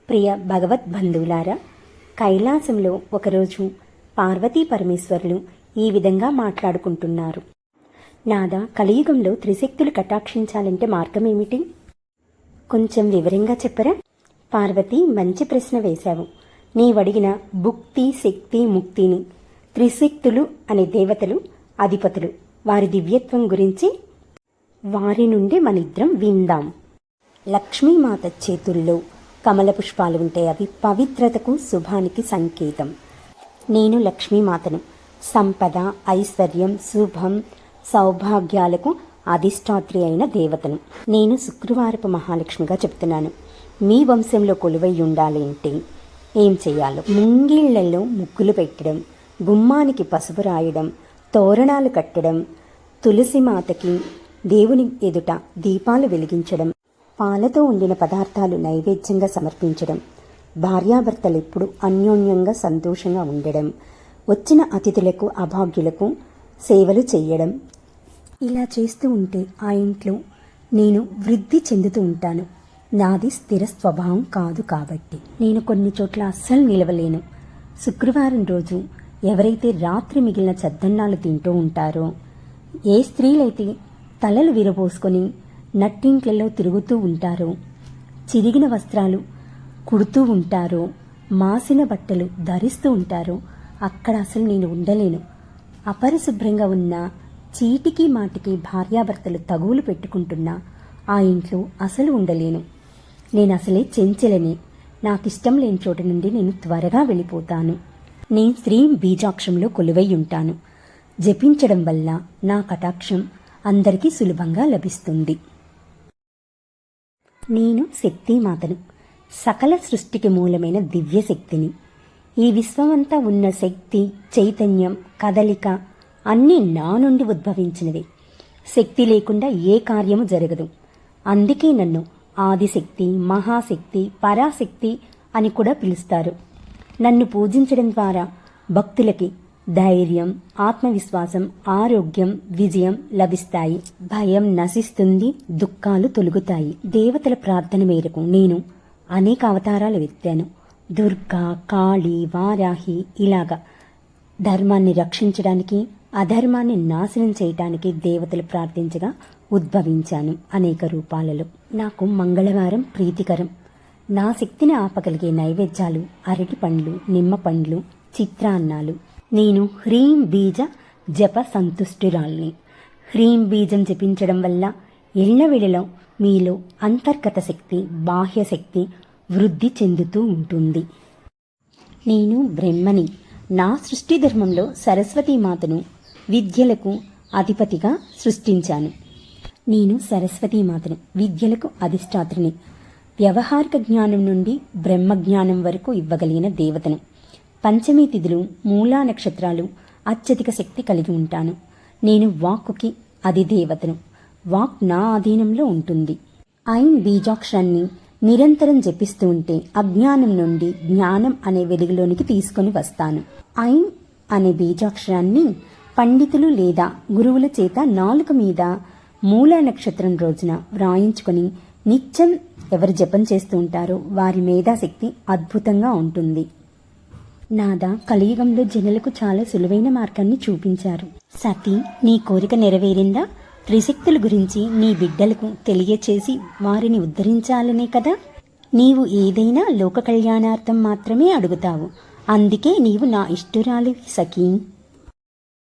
ప్రియ భగవద్బంధువులారా, కైలాసంలో ఒకరోజు పార్వతీ పరమేశ్వరులు ఈ విధంగా మాట్లాడుకుంటున్నారు. నాదా, కలియుగంలో త్రిశక్తులు కటాక్షించాలంటే మార్గమేమిటి? కొంచెం వివరంగా చెప్పరా? పార్వతి, మంచి ప్రశ్న వేశావు. నీవడిగిన భుక్తి, శక్తి, ముక్తిని త్రిశక్తులు అనే దేవతలు, అధిపతులు, వారి దివ్యత్వం గురించి వారి నుండి మనిద్దరం విందాం. లక్ష్మీమాత చేతుల్లో కమల పుష్పాలు ఉంటాయి. అవి పవిత్రతకు, శుభానికి సంకేతం. నేను లక్ష్మీమాతను. సంపద, ఐశ్వర్యం, శుభం, సౌభాగ్యాలకు అధిష్టాత్రి అయిన దేవతను. నేను శుక్రవారపు మహాలక్ష్మిగా చెప్తున్నాను. మీ వంశంలో కొలువై ఉండాలి అంటే ఏం చేయాలో? ముంగిళ్లలో ముగ్గులు పెట్టడం, గుమ్మానికి పసుపు రాయడం, తోరణాలు కట్టడం, తులసి మాతకి దేవుని ఎదుట దీపాలు వెలిగించడం, పాలతో వండిన పదార్థాలు నైవేద్యంగా సమర్పించడం, భార్యాభర్తలు ఎప్పుడు అన్యోన్యంగా సంతోషంగా ఉండడం, వచ్చిన అతిథులకు, అభాగ్యులకు సేవలు చేయడం. ఇలా చేస్తూ ఉంటే ఆ ఇంట్లో నేను వృద్ధి చెందుతూ ఉంటాను. నాది స్థిర స్వభావం కాదు కాబట్టి నేను కొన్ని చోట్ల అస్సలు నిలవలేను. శుక్రవారం రోజు ఎవరైతే రాత్రి మిగిలిన చద్దన్నాలు తింటూ ఉంటారో, ఏ స్త్రీలైతే తలలు విరబోసుకొని నట్టింట్లలో తిరుగుతూ ఉంటారో, చిరిగిన వస్త్రాలు కుడుతూ ఉంటారో, మాసిన బట్టలు ధరిస్తూ ఉంటారో, అక్కడ అసలు నేను ఉండలేను. అపరిశుభ్రంగా ఉన్న చీటికి మాటికి భార్యాభర్తలు తగువులు పెట్టుకుంటున్నా ఆ ఇంట్లో అసలు ఉండలేను. నేను అసలే చెంచెలని. నాకిష్టం లేని చోట నుండి నేను త్వరగా వెళ్ళిపోతాను. నేను శ్రీ బీజాక్షంలో కొలువై ఉంటాను. జపించడం వల్ల నా కటాక్షం అందరికీ సులభంగా లభిస్తుంది. నేను శక్తిమాతను. సకల సృష్టికి మూలమైన దివ్యశక్తిని. ఈ విశ్వమంతా ఉన్న శక్తి, చైతన్యం, కదలిక అన్నీ నా నుండి ఉద్భవించినవి. శక్తి లేకుండా ఏ కార్యము జరగదు. అందుకే నన్ను ఆదిశక్తి, మహాశక్తి, పరాశక్తి అని కూడా పిలుస్తారు. నన్ను పూజించడం ద్వారా భక్తులకి ధైర్యం, ఆత్మవిశ్వాసం, ఆరోగ్యం, విజయం లభిస్తాయి. భయం నశిస్తుంది, దుఃఖాలు తొలగుతాయి. దేవతల ప్రార్థన మేరకు నేను అనేక అవతారాలు ఎత్తాను. దుర్గా, కాళీ, వారాహి, ఇలాగా ధర్మాన్ని రక్షించడానికి, అధర్మాన్ని నాశనం చేయటానికి దేవతలు ప్రార్థించగా ఉద్భవించాను అనేక రూపాలలో. నాకు మంగళవారం ప్రీతికరం. నా శక్తిని ఆపగలిగే నైవేద్యాలు అరటి పండ్లు, నిమ్మ పండ్లు, చిత్రాన్నాలు. నేను హ్రీం బీజ జప సంతుష్టురాల్ని. హ్రీం బీజం జపించడం వల్ల ఎల్లవేళలో మీలో అంతర్గత శక్తి, బాహ్య శక్తి వృద్ధి చెందుతూ ఉంటుంది. నేను బ్రహ్మని. నా సృష్టి ధర్మంలో సరస్వతీమాతను విద్యలకు అధిపతిగా సృష్టించాను. నేను సరస్వతీమాతను, విద్యలకు అధిష్టాత్రిని. వ్యవహారిక జ్ఞానం నుండి బ్రహ్మజ్ఞానం వరకు ఇవ్వగలిగిన దేవతను. పంచమీ తిథులు, మూలా నక్షత్రాలు అత్యధిక శక్తి కలిగి ఉంటాను. నేను వాక్కుకి అధిదేవతను. వాక్ నా అధీనంలో ఉంటుంది. ఐం బీజాక్షరాన్ని నిరంతరం జపిస్తూ ఉంటే అజ్ఞానం నుండి జ్ఞానం అనే వెలుగులోనికి తీసుకొని వస్తాను. ఐం అనే బీజాక్షరాన్ని పండితులు లేదా గురువుల చేత నాలుక మీద మూలా నక్షత్రం రోజున వ్రాయించుకొని నిత్యం ఎవరు జపం చేస్తూ ఉంటారో వారి మేధాశక్తి అద్భుతంగా ఉంటుంది. నాదా, కలియుగంలో జనులకు చాలా సులువైన మార్గాన్ని చూపించారు. సతీ, నీ కోరిక నెరవేరిందా? త్రిశక్తుల గురించి నీ బిడ్డలకు తెలియచేసి వారిని ఉద్ధరించాలనే కదా. నీవు ఏదైనా లోక కళ్యాణార్థం మాత్రమే అడుగుతావు. అందుకే నీవు నా ఇష్టురాలి సఖీ.